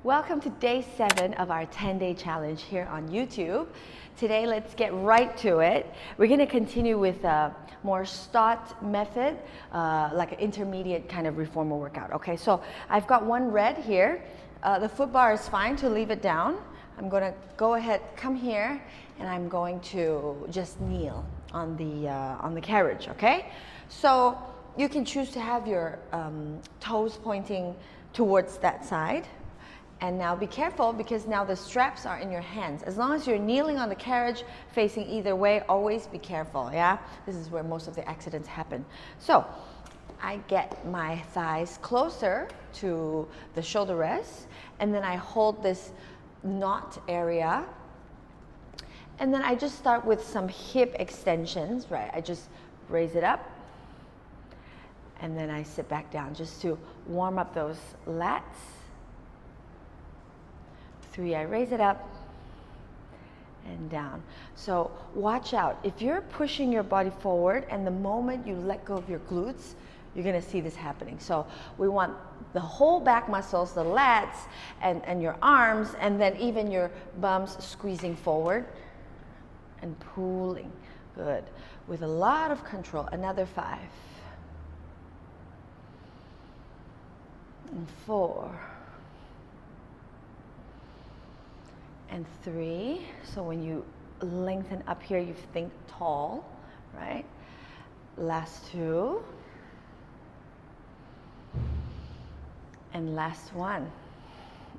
Welcome to day 7 of our 10-day challenge here on YouTube. Today, let's get right to it. We're going to continue with a more STOTT method, like an intermediate kind of reformer workout. Okay, so I've got one red here. The foot bar is fine to leave it down. I'm going to go ahead, come here, and I'm going to just kneel on the carriage. Okay, so you can choose to have your toes pointing towards that side. And now be careful, because now the straps are in your hands. As long as you're kneeling on the carriage facing either way, always be careful, yeah? This is where most of the accidents happen. So I get my thighs closer to the shoulder rest, and then I hold this knot area. And then I just start with some hip extensions, right? I just raise it up, and then I sit back down just to warm up those lats. 3, I raise it up and down. So watch out. If you're pushing your body forward and the moment you let go of your glutes, you're going to see this happening. So we want the whole back muscles, the lats and your arms, and then even your bums squeezing forward and pulling. Good. With a lot of control. Another 5. And 4. And 3. So when you lengthen up here, you think tall, right? Last 2. And last 1.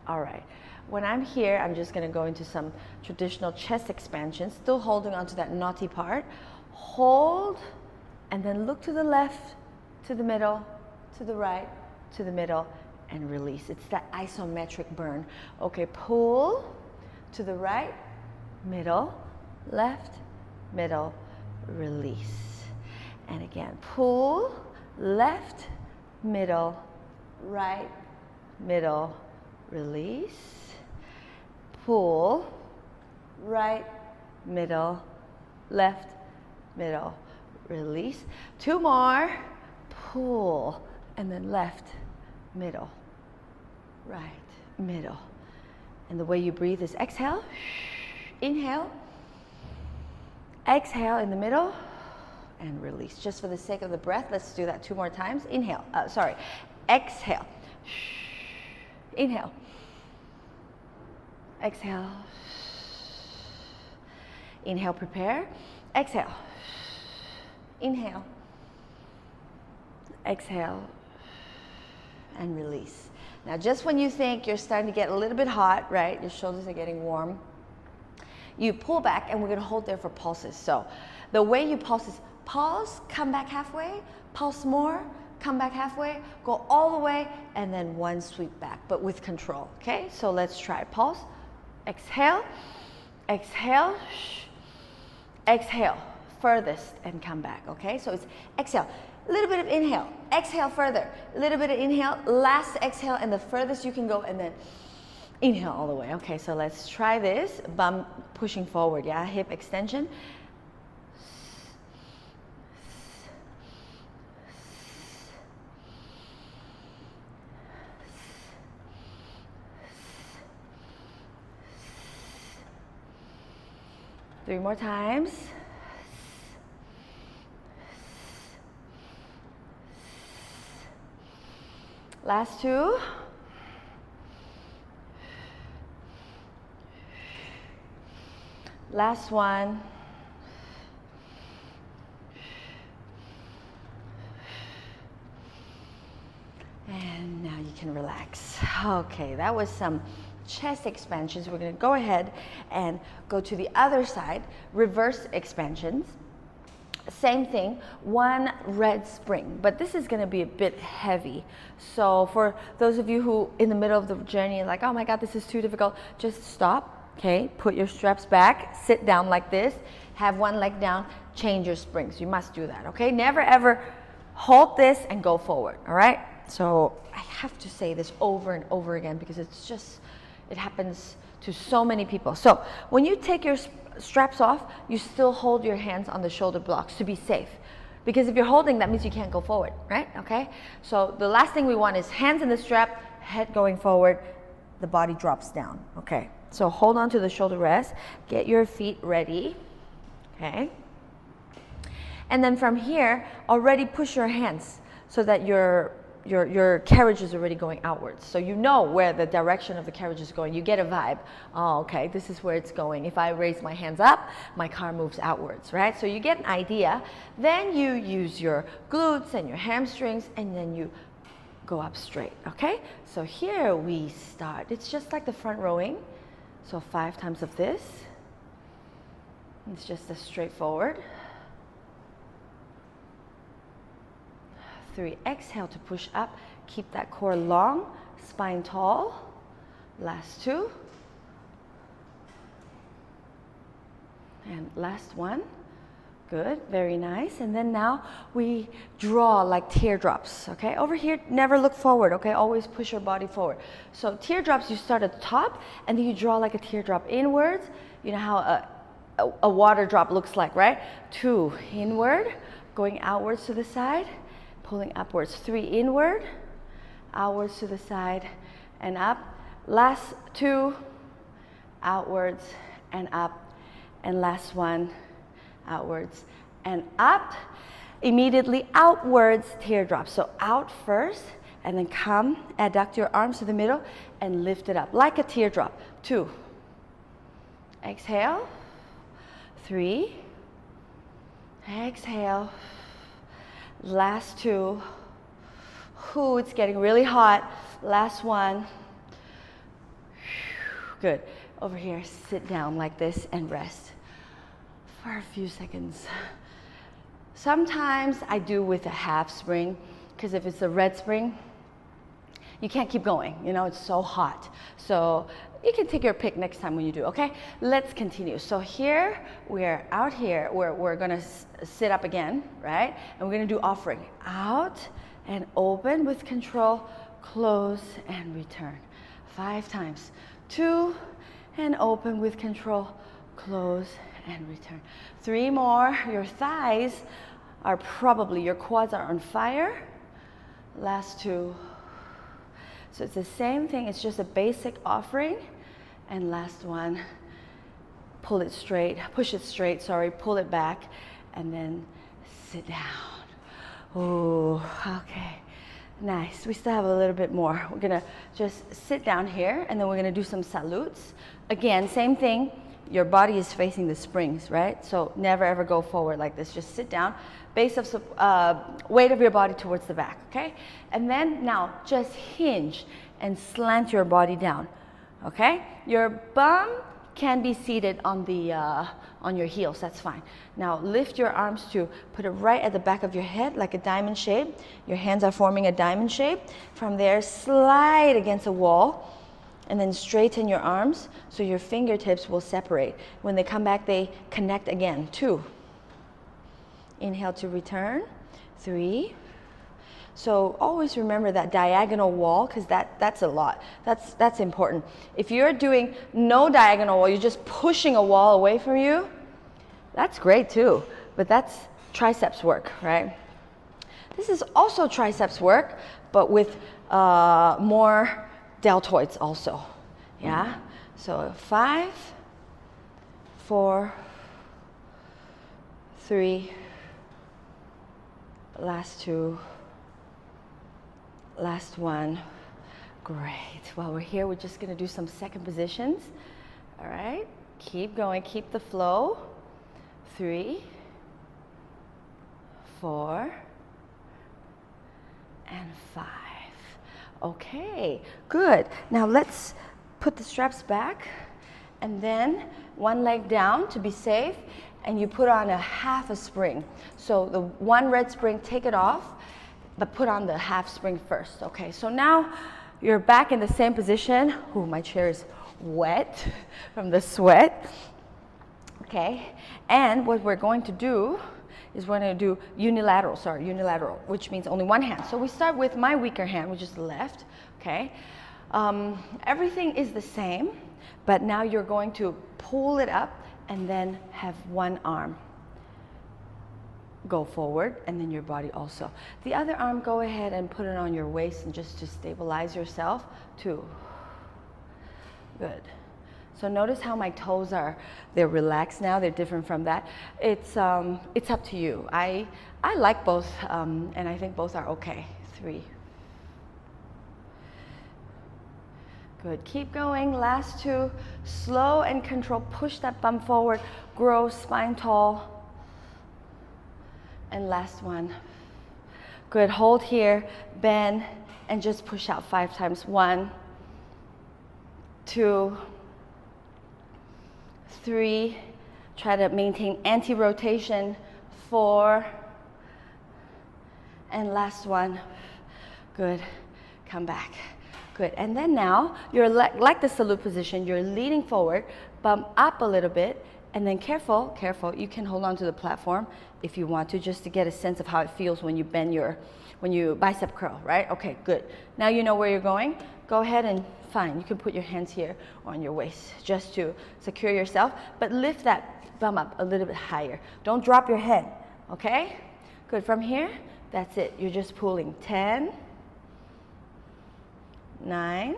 All right. When I'm here, I'm just going to go into some traditional chest expansion, still holding onto that knotty part. Hold, and then look to the left, to the middle, to the right, to the middle, and release. It's that isometric burn. Okay, pull. To the right, middle, left, middle, release. And again, pull, left, middle, right, middle, release. Pull, right, middle, left, middle, release. 2 more. Pull, and then left, middle, right, middle. And the way you breathe is exhale, inhale, exhale in the middle, and release. Just for the sake of the breath, let's do that 2 more times. Inhale, exhale, inhale, exhale, inhale, prepare, exhale, inhale, exhale, and release. Now, just when you think you're starting to get a little bit hot, right, your shoulders are getting warm, you pull back, and we're going to hold there for pulses. So the way you pulse is pulse, come back halfway, pulse more, come back halfway, go all the way, and then 1 sweep back, but with control, okay? So let's try. Pulse, exhale, exhale, exhale, furthest, and come back, okay? So it's exhale. A little bit of inhale, exhale further, a little bit of inhale, last exhale, and the furthest you can go, and then inhale all the way. Okay, so let's try this. Bum pushing forward, yeah, hip extension. Three more times. Last 2. Last 1. And now you can relax. Okay, that was some chest expansions. We're going to go ahead and go to the other side, reverse expansions. Same thing, 1 red spring, but this is going to be a bit heavy. So for those of you who in the middle of the journey are like, oh my God, this is too difficult, just stop, okay? Put your straps back, sit down like this, have 1 leg down, change your springs. You must do that, okay? Never ever hold this and go forward, all right? So I have to say this over and over again because it's just, it happens to so many people. So when you take your straps off, you still hold your hands on the shoulder blocks to be safe. Because if you're holding, that means you can't go forward, right? Okay? So the last thing we want is hands in the strap, head going forward, the body drops down. Okay, so hold on to the shoulder rest, get your feet ready, okay? And then from here, already push your hands so that your carriage is already going outwards. So you know where the direction of the carriage is going. You get a vibe. Oh, okay, this is where it's going. If I raise my hands up, my car moves outwards, right? So you get an idea. Then you use your glutes and your hamstrings, and then you go up straight, okay? So here we start. It's just like the front rowing. So 5 times of this. It's just as straightforward. 3, exhale to push up. Keep that core long, spine tall. Last 2. And last 1. Good, very nice. And then now we draw like teardrops, okay? Over here, never look forward, okay? Always push your body forward. So teardrops, you start at the top, and then you draw like a teardrop inwards. You know how a water drop looks like, right? 2, inward, going outwards to the side. Pulling upwards, 3 inward, outwards to the side and up. Last 2, outwards and up. And last 1, outwards and up. Immediately outwards, teardrop. So out first, and then come, adduct your arms to the middle and lift it up like a teardrop. 2. Exhale. 3. Exhale. Last 2. Ooh, it's getting really hot. Last 1. Good. Over here, sit down like this and rest for a few seconds. Sometimes I do with a half spring, because if it's a red spring, you can't keep going. You know, it's so hot. So you can take your pick next time when you do, okay? Let's continue. So here, we're out here, we're gonna sit up again, right? And we're gonna do offering. Out and open with control, close and return. 5 times. 2 and open with control, close and return. 3 more. Your thighs are probably, your quads are on fire. Last 2. So it's the same thing, it's just a basic offering. And last 1, pull it straight, push it straight, sorry, pull it back, and then sit down. Oh, okay, nice. We still have a little bit more. We're gonna just sit down here, and then we're gonna do some salutes. Again, same thing, your body is facing the springs, right? So never ever go forward like this, just sit down. Base of weight of your body towards the back, okay? And then now just hinge and slant your body down, okay? Your bum can be seated on the on your heels, that's fine. Now lift your arms to put it right at the back of your head like a diamond shape. Your hands are forming a diamond shape. From there, slide against a wall and then straighten your arms so your fingertips will separate. When they come back, they connect again. 2. Inhale to return. 3. So always remember that diagonal wall, because that's a lot. That's important. If you're doing no diagonal wall, you're just pushing a wall away from you, that's great too. But that's triceps work, right? This is also triceps work, but with more deltoids also. Yeah? So 5, 4, 3, last 2, last 1. Great. While we're here, we're just going to do some second positions. All right. Keep going. Keep the flow. 3, 4, and 5. Okay. Good. Now let's put the straps back, and then one leg down to be safe, and you put on a half a spring. So the one red spring, take it off, but put on the half spring first. Okay, so now you're back in the same position. Ooh, my chair is wet from the sweat. Okay, and what we're going to do is we're going to do unilateral, which means only one hand. So we start with my weaker hand, which is the left. Okay, everything is the same, but now you're going to pull it up and then have one arm go forward, and then your body also. The other arm, go ahead and put it on your waist and just to stabilize yourself. 2, Good. So notice how my toes they're relaxed now. They're different from that. It's up to you. I like both, and I think both are okay. 3. Good. Keep going. Last 2. Slow and control. Push that bum forward. Grow spine tall. And last 1. Good. Hold here. Bend and just push out 5 times. 1, 2, 3. Try to maintain anti-rotation. 4. And last 1. Good. Come back. Good. And then now, you're like the salute position. You're leaning forward, bump up a little bit, and then careful, you can hold on to the platform if you want to, just to get a sense of how it feels when you bend when you bicep curl, right? Okay, good. Now you know where you're going. Go ahead and fine. You can put your hands here or on your waist just to secure yourself, but lift that bum up a little bit higher. Don't drop your head, okay? Good. From here, that's it. You're just pulling. 10, 9.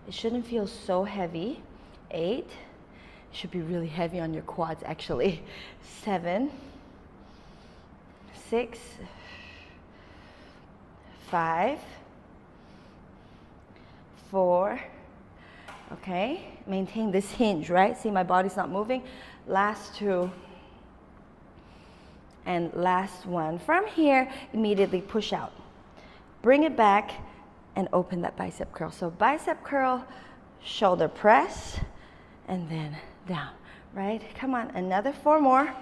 It shouldn't feel so heavy. 8. It should be really heavy on your quads, actually. 7, 6, 5, 4. Okay, maintain this hinge, right? See, my body's not moving. Last 2. And last 1. From here, immediately push out. Bring it back and open that bicep curl. So bicep curl, shoulder press, and then down, right? Come on, another 4 more.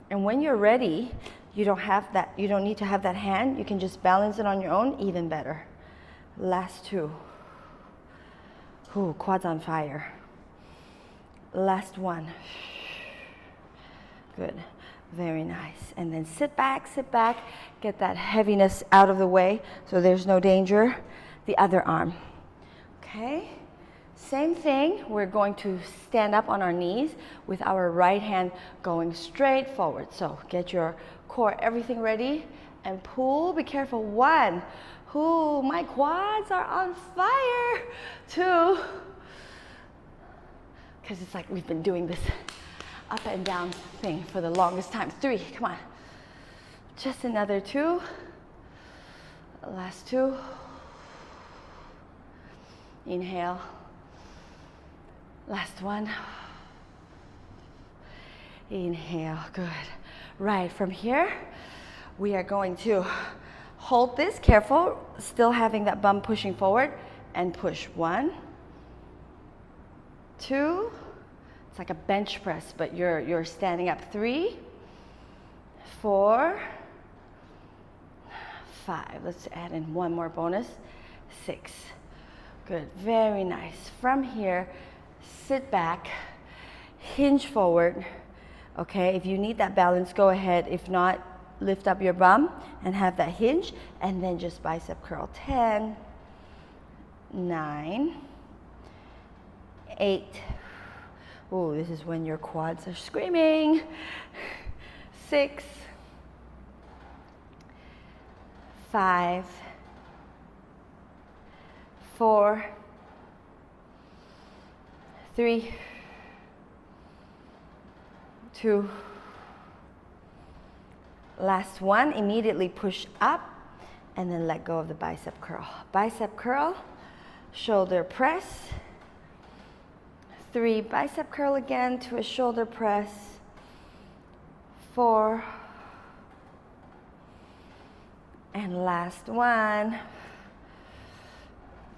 And when you're ready, you don't need to have that hand. You can just balance it on your own, even better. Last 2. Ooh, quads on fire. Last 1. Good. Very nice. And then sit back, get that heaviness out of the way so there's no danger. The other arm. Okay? Same thing. We're going to stand up on our knees with our right hand going straight forward. So get your core, everything ready, and pull. Be careful. 1. Ooh, my quads are on fire. 2. Because it's like we've been doing this up and down thing for the longest time. 3, come on. Just another 2. Last 2. Inhale. Last 1. Inhale, good. Right, from here, we are going to hold this, careful, still having that bum pushing forward, and push. 1, 2, it's like a bench press, but you're standing up. 3, 4, 5. Let's add in 1 more bonus. 6. Good, very nice. From here, sit back, hinge forward. Okay, if you need that balance, go ahead. If not, lift up your bum and have that hinge, and then just bicep curl. 10, 9, 8. Oh, this is when your quads are screaming. 6, 5, 4, 3, 2. Last 1, immediately push up and then let go of the bicep curl. Bicep curl, shoulder press. 3, bicep curl again to a shoulder press. 4. And last 1.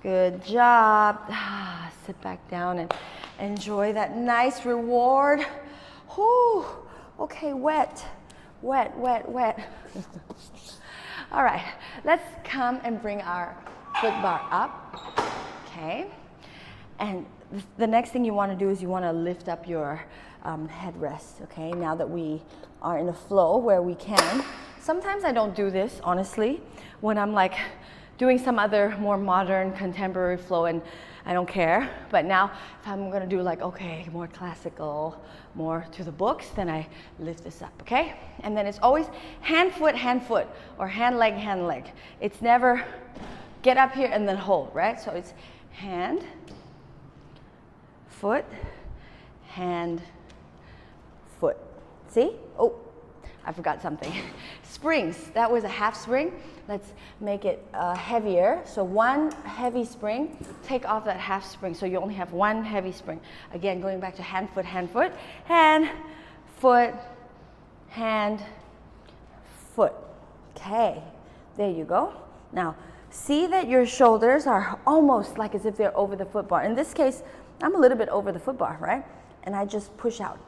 Good job. Sit back down and enjoy that nice reward. Whew. Okay, wet. All right, let's come and bring our foot bar up. Okay, and the next thing you want to do is you want to lift up your headrest. Okay, now that we are in a flow where we can. Sometimes I don't do this, honestly, when I'm like doing some other more modern contemporary flow and I don't care. But now if I'm gonna do like, okay, more classical, more to the books, then I lift this up, okay? And then it's always hand, foot, or hand, leg. It's never get up here and then hold, right? So it's hand, foot, hand, foot. See? Oh, I forgot something. Springs, that was a half spring. Let's make it heavier. So one heavy spring, take off that half spring. So you only have one heavy spring. Again, going back to hand, foot, hand, foot, hand, foot, hand, foot. Okay, there you go. Now, see that your shoulders are almost like as if they're over the foot bar. In this case, I'm a little bit over the foot bar, right? And I just push out.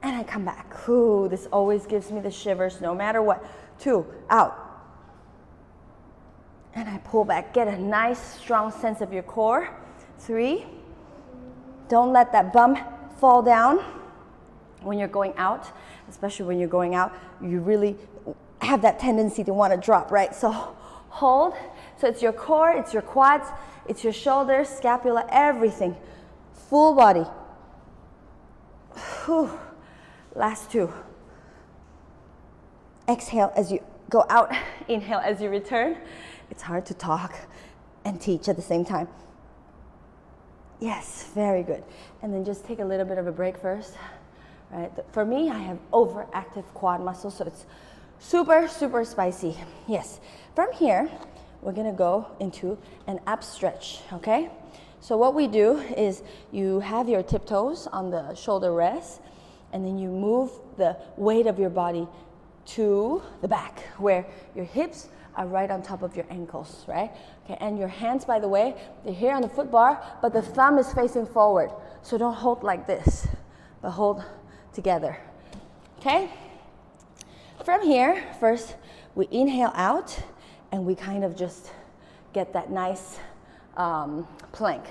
And I come back. Ooh, this always gives me the shivers no matter what. 2, out. And I pull back. Get a nice, strong sense of your core. 3, don't let that bum fall down when you're going out. Especially when you're going out, you really have that tendency to want to drop, right? So hold. So it's your core, it's your quads, it's your shoulders, scapula, everything. Full body. Whew. Last 2. Exhale as you go out. Inhale as you return. It's hard to talk and teach at the same time. Yes, very good. And then just take a little bit of a break first. Right? For me, I have overactive quad muscles, so it's super, super spicy. Yes. From here, we're going to go into an upstretch, okay? So what we do is you have your tiptoes on the shoulder rest, and then you move the weight of your body to the back, where your hips are right on top of your ankles, right? Okay, and your hands, by the way, they're here on the foot bar, but the thumb is facing forward. So don't hold like this, but hold together, okay? From here, first we inhale out, and we kind of just get that nice plank.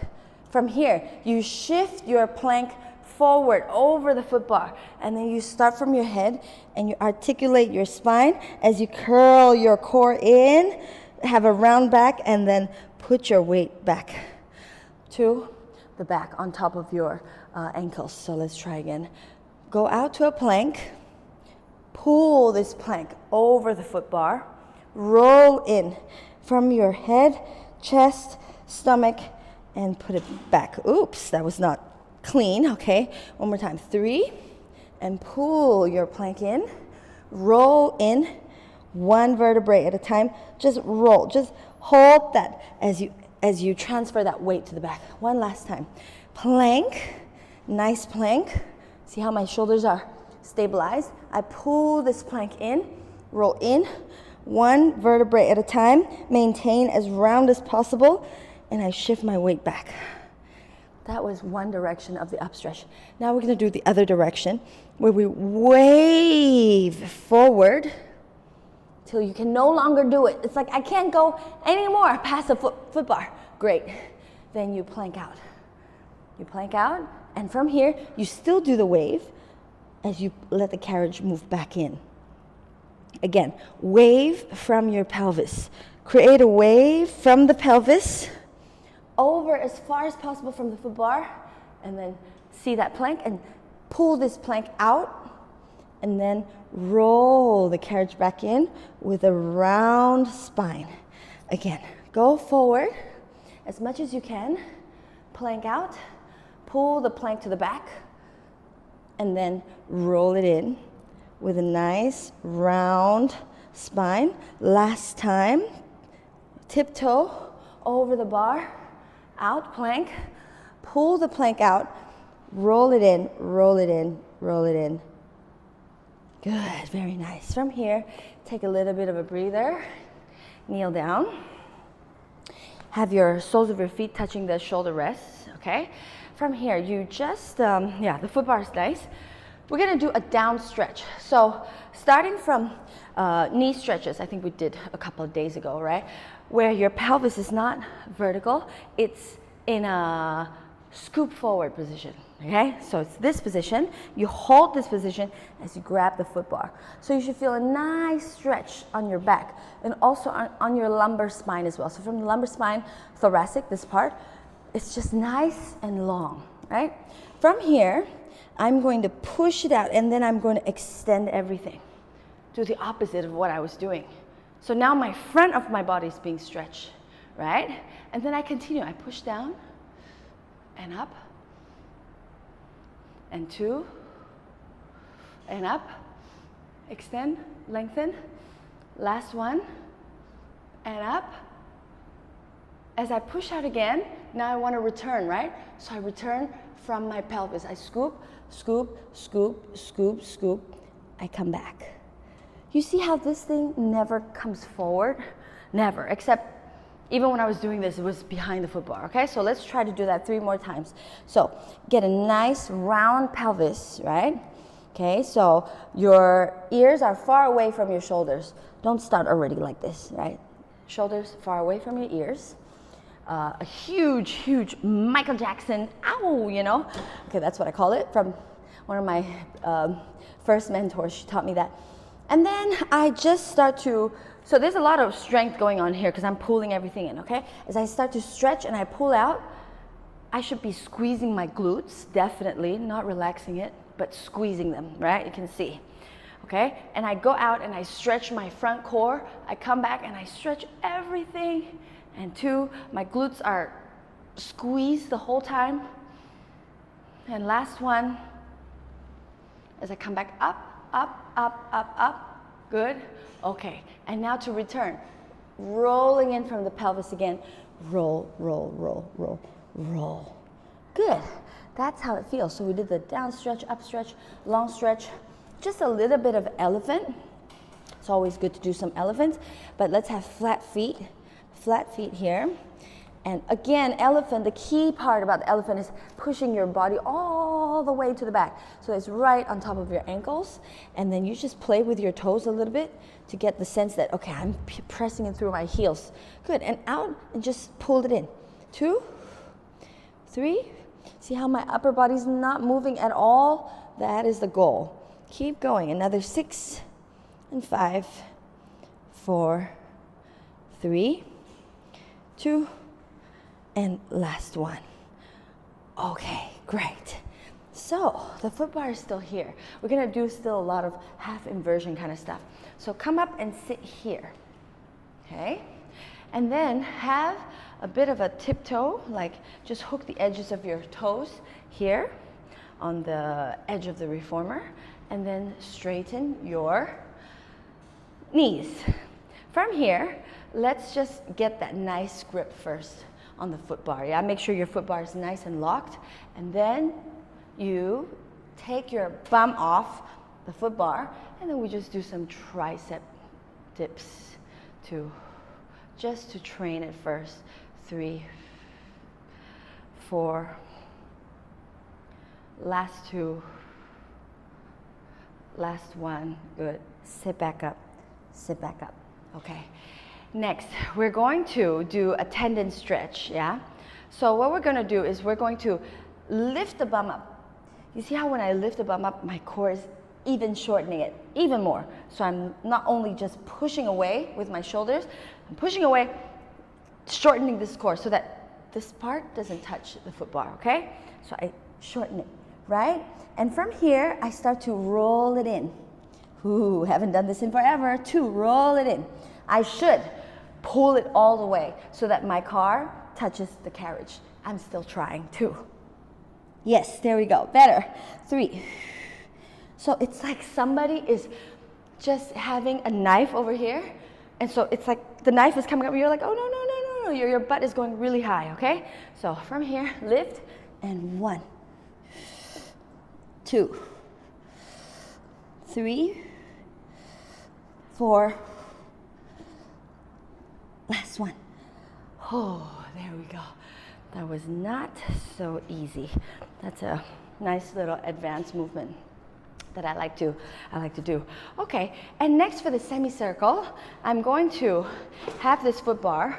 From here, you shift your plank forward over the foot bar, and then you start from your head and you articulate your spine as you curl your core in, have a round back, and then put your weight back to the back on top of your ankles. So let's try again. Go out to a plank, pull this plank over the foot bar, roll in from your head, chest, stomach, and put it back. Oops, that was not clean. Okay, one more time. 3, and pull your plank in, roll in, 1 vertebrae at a time. Just roll, just hold that as you transfer that weight to the back. One last time. Plank, nice plank. See how my shoulders are stabilized? I pull this plank in, roll in, 1 vertebrae at a time, maintain as round as possible, and I shift my weight back. That was one direction of the upstretch. Now we're going to do the other direction, where we wave forward till you can no longer do it. It's like I can't go anymore past the foot bar. Great. Then you plank out. You plank out, and from here, you still do the wave as you let the carriage move back in. Again, wave from your pelvis. Create a wave from the pelvis over as far as possible from the foot bar, and then see that plank and pull this plank out, and then roll the carriage back in with a round spine. Again, go forward as much as you can, plank out, pull the plank to the back, and then roll it in with a nice round spine. Last time, tiptoe over the bar, out, plank, pull the plank out, roll it in, roll it in, roll it in. Good, very nice. From here, take a little bit of a breather, kneel down. Have your soles of your feet touching the shoulder rests, okay? From here, you just, the foot bar is nice. We're gonna do a down stretch. So starting from knee stretches, I think we did a couple of days ago, right? Where your pelvis is not vertical, it's in a scoop forward position, okay? So it's this position. You hold this position as you grab the foot bar. So you should feel a nice stretch on your back and also on your lumbar spine as well. So from the lumbar spine, thoracic, this part, it's just nice and long, right? From here, I'm going to push it out, and then I'm going to extend everything. Do the opposite of what I was doing. So now my front of my body is being stretched, right? And then I continue. I push down and up, and 2, and up, extend, lengthen, last one, and up. As I push out again, now I want to return, right? So I return from my pelvis. I scoop, scoop, scoop, scoop, scoop. I come back. You see how this thing never comes forward? Never, except even when I was doing this, it was behind the foot bar, okay? So let's try to do that 3 more times. So get a nice round pelvis, right? Okay, so your ears are far away from your shoulders. Don't start already like this, right? Shoulders far away from your ears. A huge, huge Michael Jackson, ow, you know? Okay, that's what I call it from one of my first mentors. She taught me that. And then I just start to, so there's a lot of strength going on here because I'm pulling everything in, okay? As I start to stretch and I pull out, I should be squeezing my glutes, definitely, not relaxing it, but squeezing them, right? You can see, okay? And I go out and I stretch my front core. I come back and I stretch everything. And 2, my glutes are squeezed the whole time. And last one, as I come back up, up, up, up, up. Good. Okay. And now to return. Rolling in from the pelvis again. Roll, roll, roll, roll, roll. Good. That's how it feels. So we did the down stretch, up stretch, long stretch. Just a little bit of elephant. It's always good to do some elephants. But let's have flat feet. Flat feet here. And again, elephant, the key part about the elephant is pushing your body all the way to the back. So it's right on top of your ankles. And then you just play with your toes a little bit to get the sense that, okay, I'm pressing it through my heels. Good, and out and just pull it in. 2, 3. See how my upper body's not moving at all? That is the goal. Keep going. Another 6 and 5, 4, 3, 2, and last one. Okay, great. So the foot bar is still here. We're gonna do still a lot of half inversion kind of stuff. So come up and sit here, okay? And then have a bit of a tiptoe, like just hook the edges of your toes here on the edge of the reformer, and then straighten your knees. From here, let's just get that nice grip first on the foot bar, yeah? Make sure your foot bar is nice and locked, and then you take your bum off the foot bar, and then we just do some tricep dips just to train it first. 3, 4, last 2, last 1, good. Sit back up, okay. Next, we're going to do a tendon stretch, yeah? So what we're gonna do is we're going to lift the bum up. You see how when I lift the bum up, my core is even shortening it, even more. So I'm not only just pushing away with my shoulders, I'm pushing away, shortening this core so that this part doesn't touch the foot bar, okay? So I shorten it, right? And from here, I start to roll it in. Ooh, haven't done this in forever. 2, roll it in. I should pull it all the way so that my car touches the carriage. I'm still trying. 2. Yes, there we go. Better. 3. So it's like somebody is just having a knife over here. And so it's like the knife is coming up and you're like, oh, no, no, no, no, no. Your butt is going really high, okay? So from here, lift, and 1, 2, 3, 4, last 1. Oh, there we go. That was not so easy. That's a nice little advanced movement that I like to do. Okay, and next for the semicircle, I'm going to have this foot bar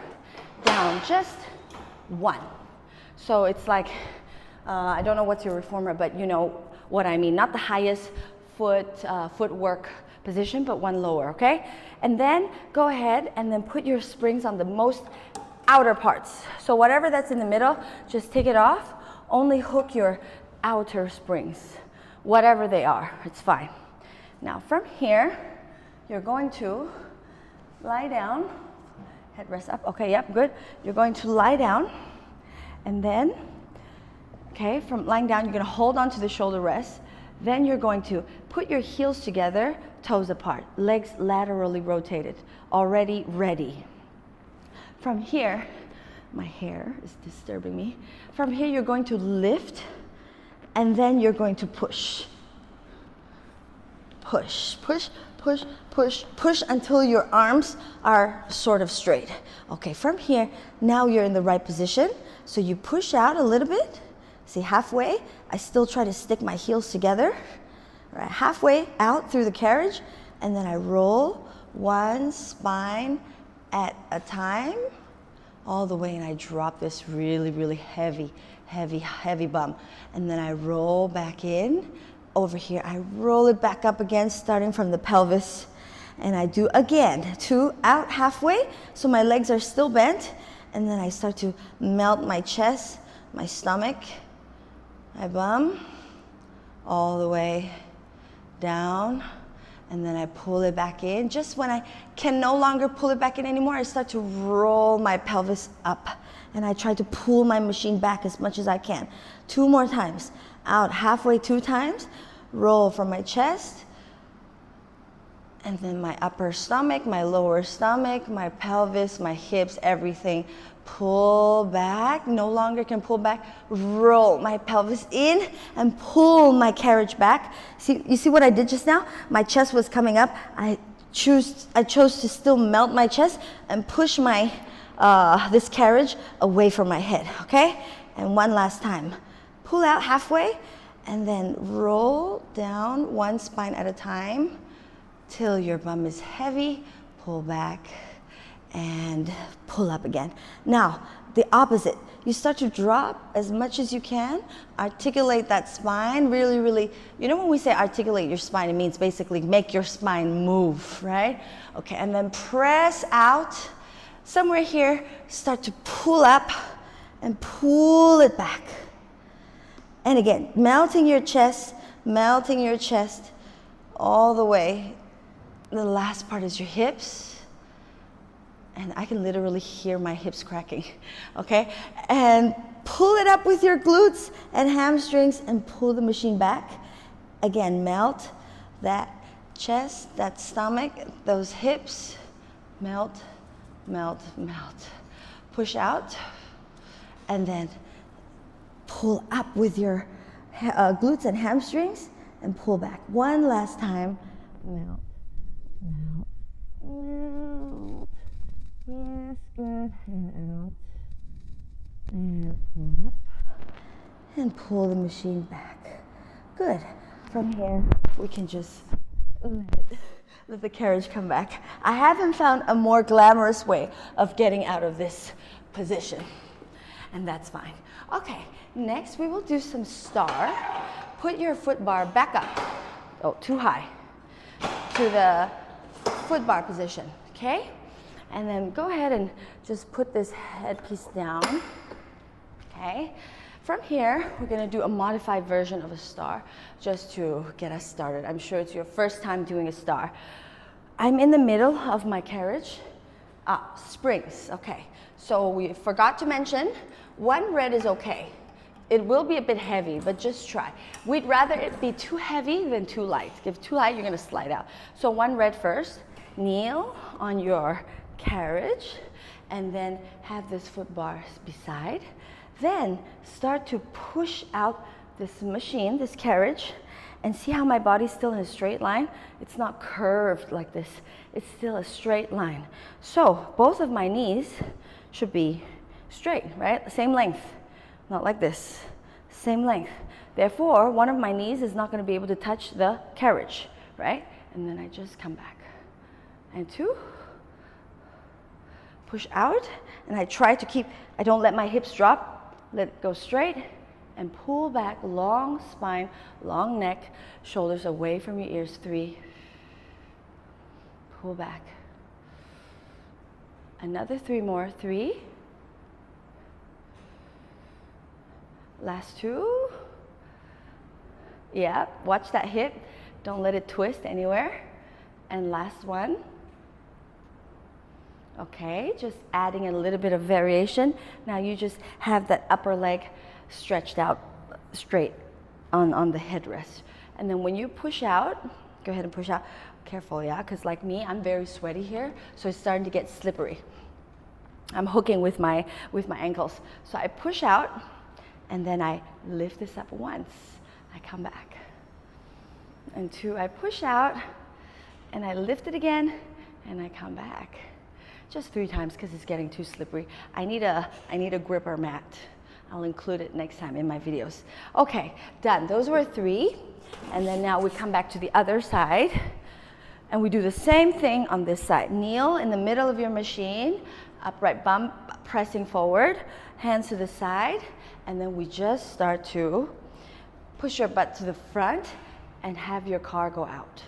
down just 1. So it's like, I don't know what's your reformer, but you know what I mean. Not the highest footwork position, but 1 lower, okay? And then go ahead and then put your springs on the most outer parts. So whatever that's in the middle, just take it off. Only hook your outer springs. Whatever they are, it's fine. Now from here, you're going to lie down, Head rest up. Okay, yep, good. You're going to lie down, and then, okay, from lying down, you're going to hold on to the shoulder rest. Then you're going to put your heels together, toes apart, legs laterally rotated, already ready. From here, my hair is disturbing me. From here, you're going to lift, and then you're going to push. Push, push, push, push, push until your arms are sort of straight. Okay, from here, now you're in the right position. So you push out a little bit. See, halfway, I still try to stick my heels together. All right, halfway out through the carriage, and then I roll one spine at a time, all the way, and I drop this really, really heavy, heavy, heavy bum. And then I roll back in. Over here, I roll it back up again, starting from the pelvis. And I do again, 2 out halfway, so my legs are still bent. And then I start to melt my chest, my stomach, my bum, all the way down. And then I pull it back in. Just when I can no longer pull it back in anymore, I start to roll my pelvis up. And I try to pull my machine back as much as I can. 2 more times. Out halfway 2 times. Roll from my chest. And then my upper stomach, my lower stomach, my pelvis, my hips, everything. Pull back. No longer can pull back. Roll my pelvis in and pull my carriage back. See, you see what I did just now? My chest was coming up. I chose to still melt my chest and push my this carriage away from my head. Okay? And one last time. Pull out halfway and then roll down 1 spine at a time till your bum is heavy. Pull back and pull up again. Now, the opposite. You start to drop as much as you can. Articulate that spine. Really, really, you know when we say articulate your spine, it means basically make your spine move, right? Okay, and then press out. Somewhere here, start to pull up and pull it back. And again, melting your chest all the way. The last part is your hips. And I can literally hear my hips cracking, okay? And pull it up with your glutes and hamstrings and pull the machine back. Again, melt that chest, that stomach, those hips. Melt, melt, melt. Push out and then pull up with your glutes and hamstrings and pull back. One last time. Melt, melt, melt. Yes, good. And out. And pull up. And pull the machine back. Good. From here, we can just let the carriage come back. I haven't found a more glamorous way of getting out of this position. And that's fine. Okay, next we will do some star. Put your foot bar back up. Oh, too high. To the foot bar position, okay? And then go ahead and just put this headpiece down, okay? From here, we're gonna do a modified version of a star just to get us started. I'm sure it's your first time doing a star. I'm in the middle of my carriage. Springs, okay. So we forgot to mention, 1 red is okay. It will be a bit heavy, but just try. We'd rather it be too heavy than too light. If too light, you're gonna slide out. So 1 red first, kneel on your carriage, and then have this foot bar beside. Then start to push out this machine, this carriage, and see how my body's still in a straight line? It's not curved like this. It's still a straight line. So both of my knees should be straight, right? Same length, not like this, same length. Therefore, one of my knees is not gonna be able to touch the carriage, right? And then I just come back. And 2, push out, and I try to keep, I don't let my hips drop, let it go straight, and pull back, long spine, long neck, shoulders away from your ears, 3. Pull back. Another 3 more, 3. Last 2. Yeah, watch that hip, don't let it twist anywhere. And last 1. Okay, just adding a little bit of variation. Now you just have that upper leg stretched out straight on the headrest. And then when you push out, go ahead and push out. Careful, yeah, because like me, I'm very sweaty here, so it's starting to get slippery. I'm hooking with my ankles. So I push out, and then I lift this up once. I come back. And 2, I push out, and I lift it again, and I come back. Just 3 times because it's getting too slippery. I need a gripper mat. I'll include it next time in my videos. Okay, done. Those were 3. And then now we come back to the other side. And we do the same thing on this side. Kneel in the middle of your machine, upright bump, pressing forward, hands to the side. And then we just start to push your butt to the front and have your car go out.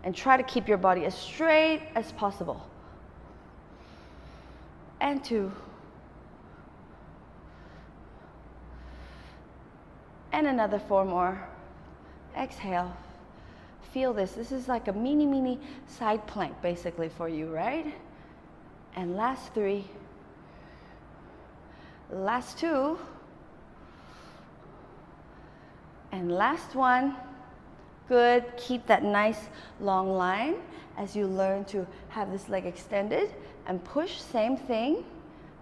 And try to keep your body as straight as possible. And 2. And another 4 more. Exhale. Feel this. This is like a mini side plank basically for you, right? And last 3. Last 2. And last 1. Good. Keep that nice long line as you learn to have this leg extended and push. Same thing,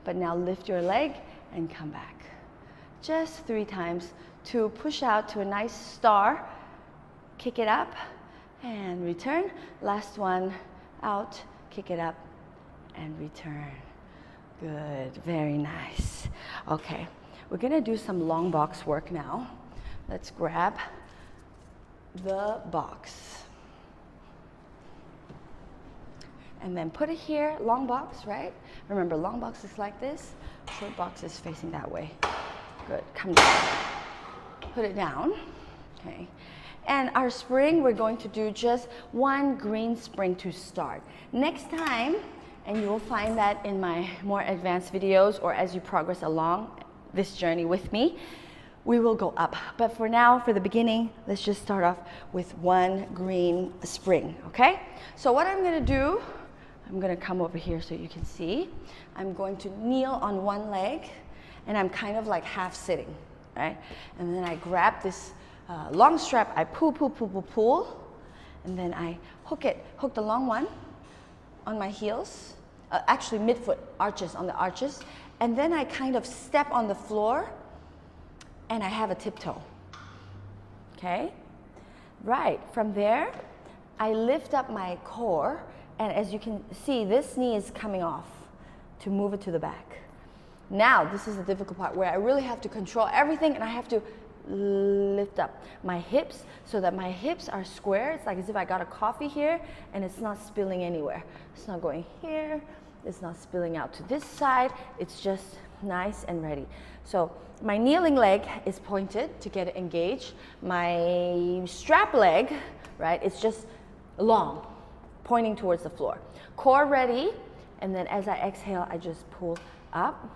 but now lift your leg and come back. Just 3 times to push out to a nice star. Kick it up and return. Last one, out, kick it up and return. Good, very nice. Okay, we're gonna do some long box work now. Let's grab the box. And then put it here, long box, right? Remember, long box is like this, short box is facing that way. Good, come down. Put it down, okay. And our spring, we're going to do just 1 green spring to start. Next time, and you will find that in my more advanced videos or as you progress along this journey with me, we will go up. But for now, for the beginning, let's just start off with 1 green spring, okay? So what I'm gonna do, I'm gonna come over here so you can see. I'm going to kneel on 1 leg, and I'm kind of like half sitting, right? And then I grab this long strap, I pull, and then I hook the long one on my heels, actually midfoot arches, on the arches, and then I kind of step on the floor, and I have a tiptoe, okay? Right, from there, I lift up my core, and as you can see, this knee is coming off to move it to the back. Now, this is the difficult part where I really have to control everything, and I have to lift up my hips so that my hips are square. It's like as if I got a coffee here and it's not spilling anywhere. It's not going here, it's not spilling out to this side, it's just nice and ready. So my kneeling leg is pointed to get it engaged. My strap leg, right, it's just long, pointing towards the floor. Core ready, and then as I exhale, I just pull up,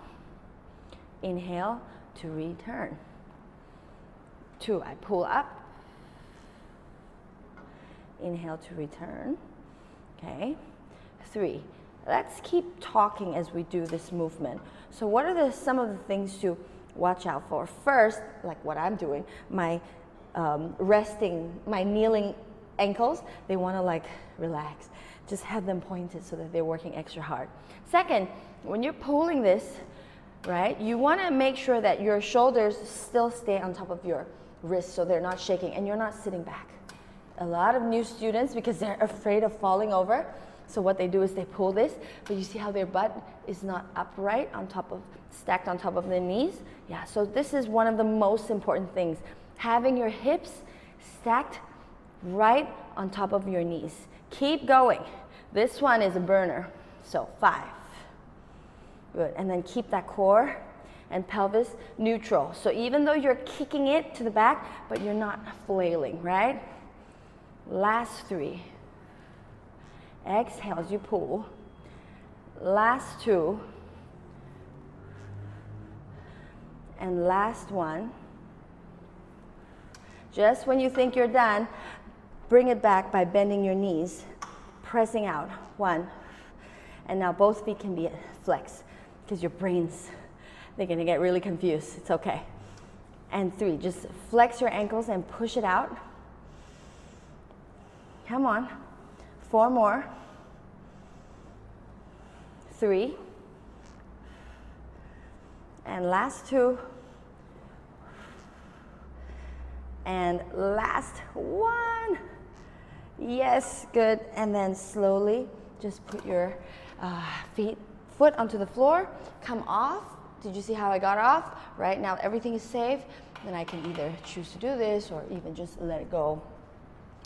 inhale to return. 2, I pull up, inhale to return, okay. 3, let's keep talking as we do this movement. So what are some of the things to watch out for? First, like what I'm doing, my my kneeling ankles, they wanna like relax. Just have them pointed so that they're working extra hard. Second, when you're pulling this, right, you wanna make sure that your shoulders still stay on top of your wrists so they're not shaking and you're not sitting back. A lot of new students, because they're afraid of falling over, so what they do is they pull this, but you see how their butt is not upright on top of, stacked on top of their knees? Yeah, so this is one of the most important things. Having your hips stacked right on top of your knees. Keep going. This one is a burner. So 5. Good, and then keep that core and pelvis neutral. So even though you're kicking it to the back, but you're not flailing, right? Last 3. Exhale as you pull. Last 2. And last 1. Just when you think you're done, bring it back by bending your knees, pressing out. 1. And now both feet can be flexed because your brains, they're gonna get really confused. It's okay. And 3, just flex your ankles and push it out. Come on. 4 more. 3. And last 2. And last 1. Yes, good. And then slowly just put your foot onto the floor. Come off. Did you see how I got off? Right now everything is safe. Then I can either choose to do this or even just let it go.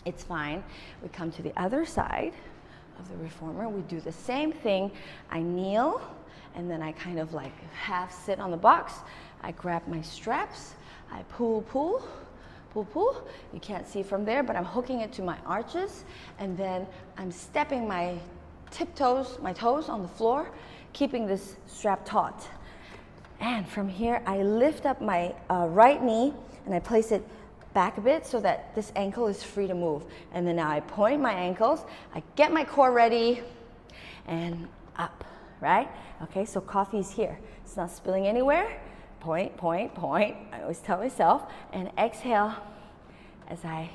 It's fine. We come to the other side of the reformer. We do the same thing. I kneel and then I kind of like half sit on the box. I grab my straps. I pull, pull, pull, pull. You can't see from there, but I'm hooking it to my arches, and then I'm stepping my tiptoes, my toes on the floor, keeping this strap taut. And from here, I lift up my right knee and I place it back a bit so that this ankle is free to move. And then now I point my ankles, I get my core ready, and up, right? Okay, so coffee's here. It's not spilling anywhere. Point, point, point. I always tell myself. And exhale as I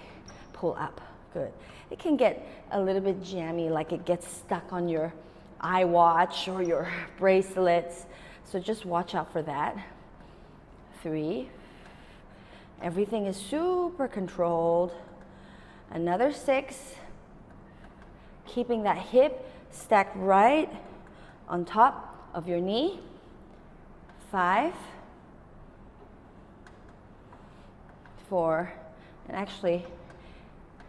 pull up. Good. It can get a little bit jammy, like it gets stuck on your iWatch or your bracelets. So just watch out for that. 3. Everything is super controlled. Another 6. Keeping that hip stacked right on top of your knee. 5. 4. And actually,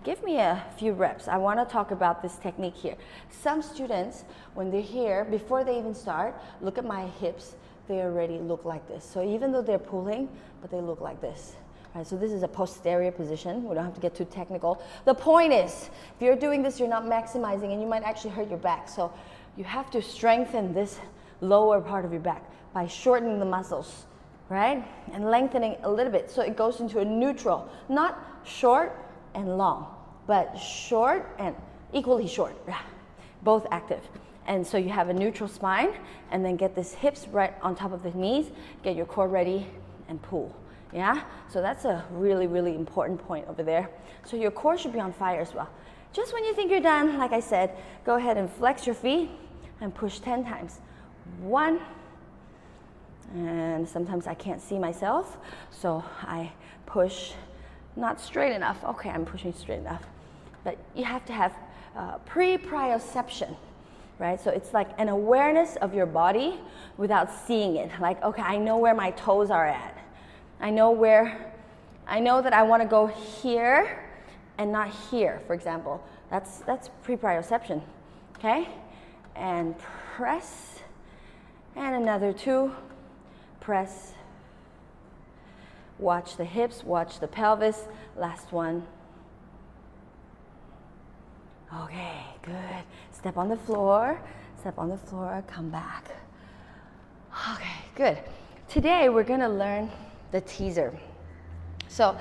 give me a few reps. I want to talk about this technique here. Some students, when they're here, before they even start, look at my hips, they already look like this. So even though they're pulling, but they look like this. Right, so this is a posterior position. We don't have to get too technical. The point is, if you're doing this, you're not maximizing and you might actually hurt your back. So you have to strengthen this lower part of your back by shortening the muscles, right? And lengthening a little bit so it goes into a neutral, not short and long, but short and equally short, both active. And so you have a neutral spine, and then get this hips right on top of the knees, get your core ready and pull. Yeah, so that's a really, really important point over there. So your core should be on fire as well. Just when you think you're done, like I said, go ahead and flex your feet and push 10 times. 1, and sometimes I can't see myself, so I push not straight enough. Okay, I'm pushing straight enough. But you have to have pre-proprioception, right? So it's like an awareness of your body without seeing it. Like, okay, I know where my toes are at. I know that I want to go here and not here, for example. That's pre-proprioception, okay? And press, and another 2, press. Watch the hips, watch the pelvis. Last 1. Okay, good. Step on the floor, come back. Okay, good. Today we're gonna learn the teaser. So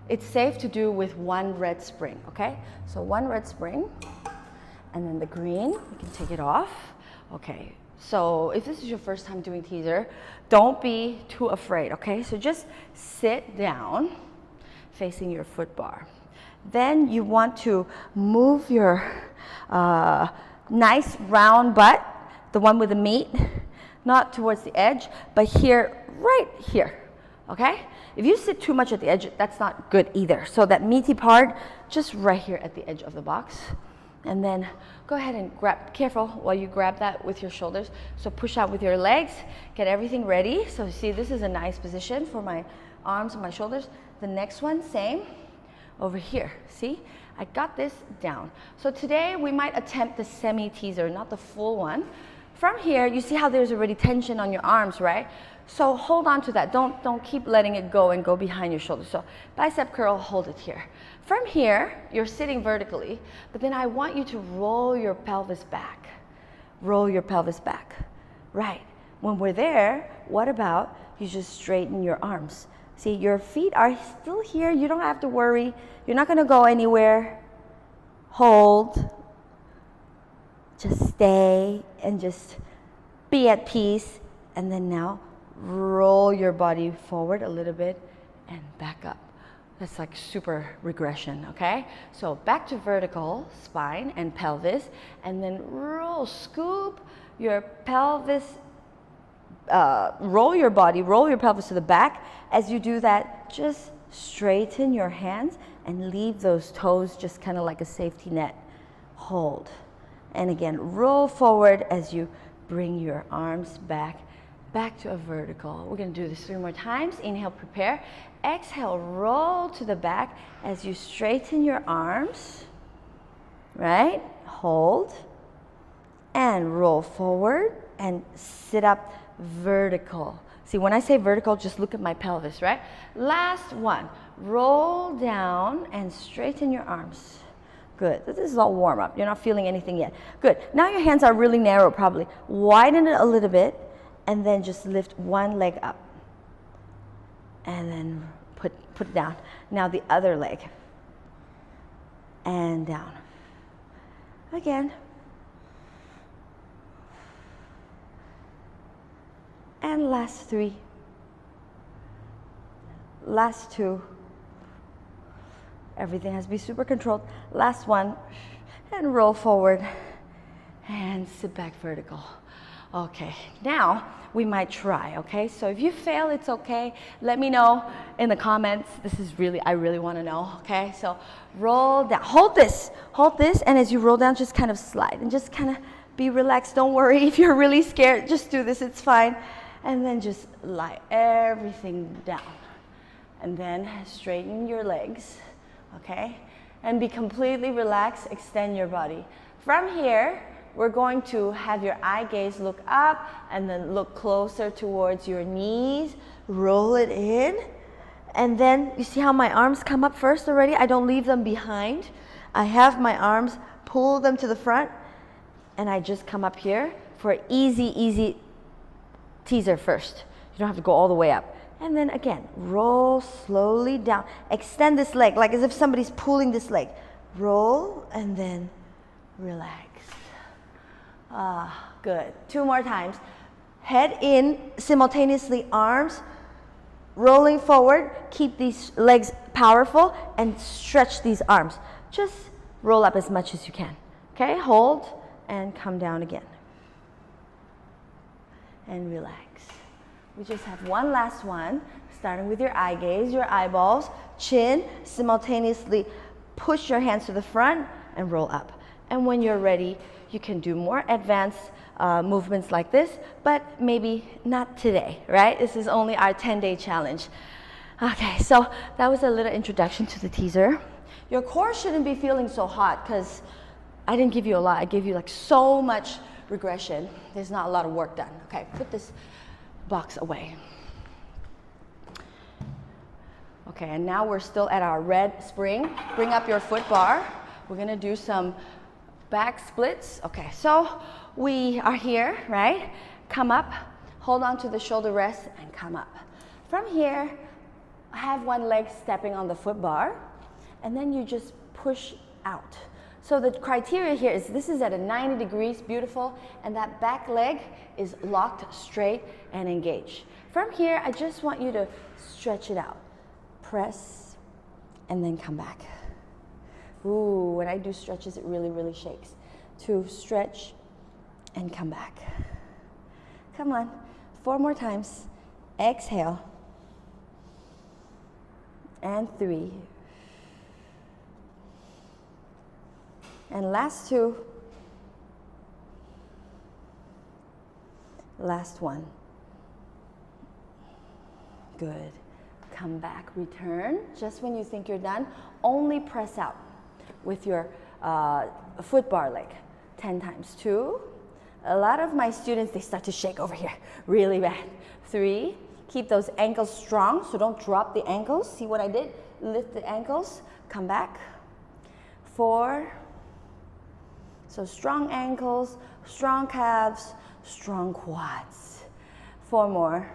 it's safe to do with 1 red spring, okay? So 1 red spring, and then the green, you can take it off. Okay, so if this is your first time doing teaser, don't be too afraid, okay? So just sit down facing your foot bar. Then you want to move your nice round butt, the one with the meat, not towards the edge, but here, right here, okay? If you sit too much at the edge, that's not good either. So that meaty part, just right here at the edge of the box. And then go ahead and grab, careful while you grab that with your shoulders. So push out with your legs, get everything ready. So see, this is a nice position for my arms and my shoulders. The next one, same, over here, see? I got this down. So today we might attempt the semi-teaser, not the full one. From here, you see how there's already tension on your arms, right? So hold on to that. Don't keep letting it go and go behind your shoulders. So bicep curl, hold it here. From here, you're sitting vertically, but then I want you to roll your pelvis back. Roll your pelvis back. Right. When we're there, what about you just straighten your arms? See, your feet are still here. You don't have to worry. You're not going to go anywhere. Hold. Just stay and just be at peace. And then now roll your body forward a little bit and back up. That's like super regression, okay? So back to vertical spine and pelvis, and then roll, scoop your pelvis, roll your body, roll your pelvis to the back. As you do that, just straighten your hands and leave those toes just kind of like a safety net. Hold. And again, roll forward as you bring your arms back to a vertical. We're gonna do this 3 more times. Inhale, prepare. Exhale, roll to the back as you straighten your arms, right? Hold, and roll forward, and sit up vertical. See, when I say vertical, just look at my pelvis, right? Last one, roll down and straighten your arms. Good, this is all warm up. You're not feeling anything yet. Good, now your hands are really narrow probably. Widen it a little bit, and then just lift one leg up. And then put it down. Now the other leg. And down. Again. And last 3. Last 2. Everything has to be super controlled. Last 1. And roll forward. And sit back vertical. Okay, now we might try, okay? So if you fail, it's okay. Let me know in the comments. I really want to know, okay? So roll down, hold this, and as you roll down, just kind of slide and just kind of be relaxed. Don't worry if you're really scared, just do this, it's fine. And then just lie everything down. And then straighten your legs, okay? And be completely relaxed, extend your body. From here, we're going to have your eye gaze look up and then look closer towards your knees. Roll it in. And then you see how my arms come up first already? I don't leave them behind. I have my arms, pull them to the front, and I just come up here for an easy teaser first. You don't have to go all the way up. And then again, roll slowly down. Extend this leg like as if somebody's pulling this leg. Roll and then relax. Good. 2 more times. Head in, simultaneously arms rolling forward. Keep these legs powerful and stretch these arms. Just roll up as much as you can. Okay, hold and come down again. And relax. We just have one last one, starting with your eye gaze, your eyeballs, chin, simultaneously push your hands to the front and roll up. And when you're ready, you can do more advanced movements like this, but maybe not today, right? This is only our 10-day challenge. Okay, so that was a little introduction to the teaser. Your core shouldn't be feeling so hot because I didn't give you a lot. I gave you like so much regression. There's not a lot of work done. Okay, put this box away. Okay, and now we're still at our red spring. Bring up your foot bar. We're gonna do some back splits. Okay, so we are here, right? Come up, hold on to the shoulder rest and come up. From here, I have one leg stepping on the foot bar and then you just push out. So the criteria here is this is at a 90 degrees, beautiful, and that back leg is locked straight and engaged. From here, I just want you to stretch it out. Press and then come back. Ooh, when I do stretches, it really, really shakes. 2, stretch and come back. Come on, 4 more times. Exhale. And 3. And last 2. Last 1. Good. Come back, return. Just when you think you're done, only press out with your foot bar leg. 10 times. 2. A lot of my students, they start to shake over here really bad. 3. Keep those ankles strong, so don't drop the ankles. See what I did? Lift the ankles, come back. 4. So strong ankles, strong calves, strong quads. 4 more.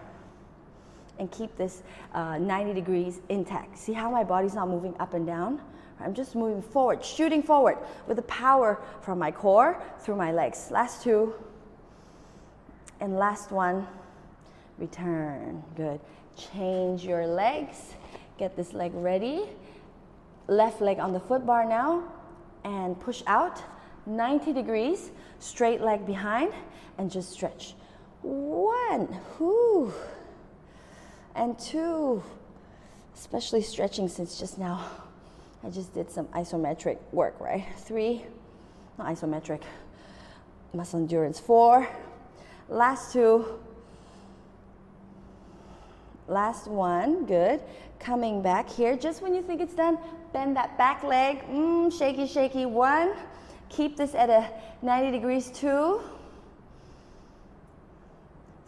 And keep this 90 degrees intact. See how my body's not moving up and down? I'm just moving forward, shooting forward with the power from my core through my legs. Last 2. And last 1. Return. Good. Change your legs. Get this leg ready. Left leg on the foot bar now. And push out. 90 degrees. Straight leg behind. And just stretch. 1. Whew. And 2. Especially stretching since just now I just did some isometric work, right? 3. Not isometric. Muscle endurance. 4. Last 2. Last 1, good. Coming back here, just when you think it's done, bend that back leg, shaky, shaky. 1, keep this at a 90 degrees. 2,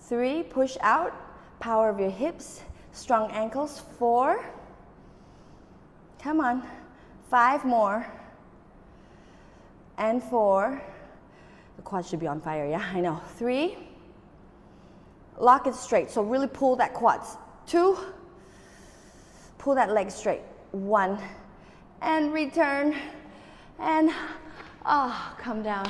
3, push out, power of your hips, strong ankles. 4, come on, 5 more, and 4, the quad should be on fire, yeah, I know. 3, lock it straight, so really pull that quads. 2, pull that leg straight. 1, and return, and come down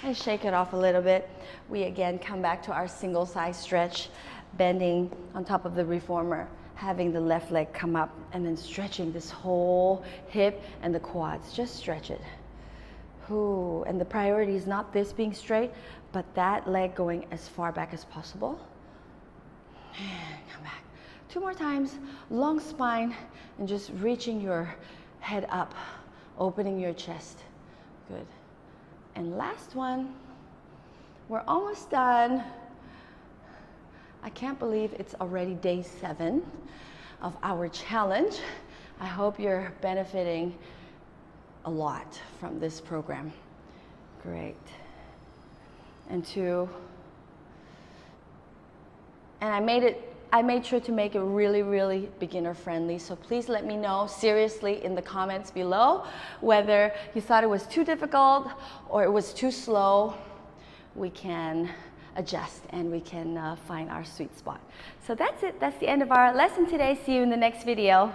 and shake it off a little bit. We again come back to our single side stretch, bending on top of the reformer, having the left leg come up, and then stretching this whole hip and the quads. Just stretch it. Ooh, and the priority is not this being straight, but that leg going as far back as possible. And come back. 2 more times, long spine, and just reaching your head up, opening your chest. Good. And last one. We're almost done. I can't believe it's already day 7 of our challenge. I hope you're benefiting a lot from this program. Great. And 2. And I made sure to make it really, really beginner friendly. So please let me know seriously in the comments below whether you thought it was too difficult or it was too slow. We can adjust and we can find our sweet spot. So that's it. That's the end of our lesson today. See you in the next video.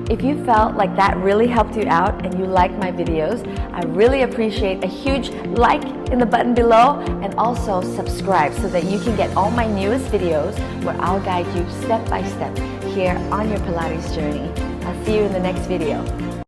If you felt like that really helped you out and you like my videos, I really appreciate a huge like in the button below, and also subscribe so that you can get all my newest videos where I'll guide you step by step here on your Pilates journey. I'll see you in the next video.